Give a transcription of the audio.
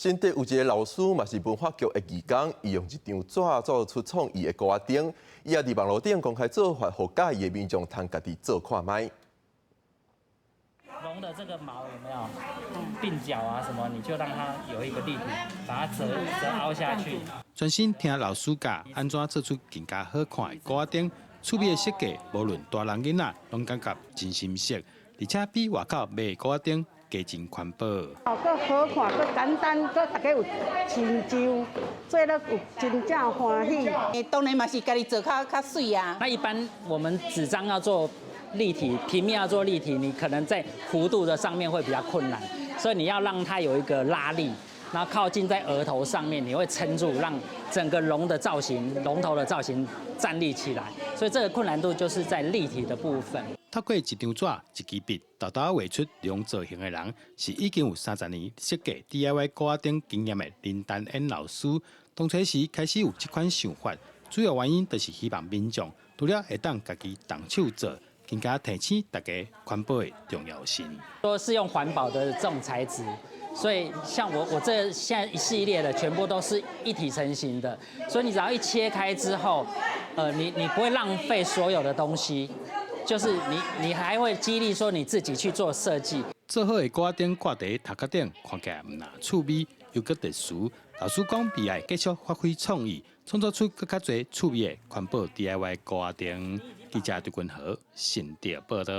新竹有一个老师嘛是文化局的义工，伊用一张纸做出创意的歌灯，伊也伫网络顶公开做法，互介意的民众通家己做看卖。龙的这个毛有没有鬓角啊什么，你就让它有一个立体，把它折凹下去。专心听老师教安怎做出更加好看的歌灯，趣味的设计，无论大人囡仔拢感觉真心适，而且比外口买的歌灯加真环保。搁好看，搁简单，搁大家有成就，做了有真正欢喜。当然嘛是家己做较水啊。那一般我们纸张要做立体，平面要做立体，你可能在弧度的上面会比较困难，所以你要让它有一个拉力，然后靠近在额头上面，你会撑住，让整个龙的造型、龙头的造型站立起来。所以这个困难度就是在立体的部分。透过一张纸、一支笔，豆豆画出龙造型的人，是已经有30年设计 DIY 歌灯经验的林丹恩老师。当初时开始有这款想法，主要原因就是希望民众除了会当家己动手做，更加提醒大家环保的重要性。说是用环保的这种材质，所以像我这现在一系列的全部都是一体成型的，所以你只要一切开之后，你不会浪费所有的东西，就是你还会激励说你自己去做设计。做好的歌灯挂在头壳顶，看起来唔那趣味又搁特殊。老师讲，必要继续发挥创意，创作出更加多趣味的环保 DIY 歌灯。记者杜君豪，新竹报道。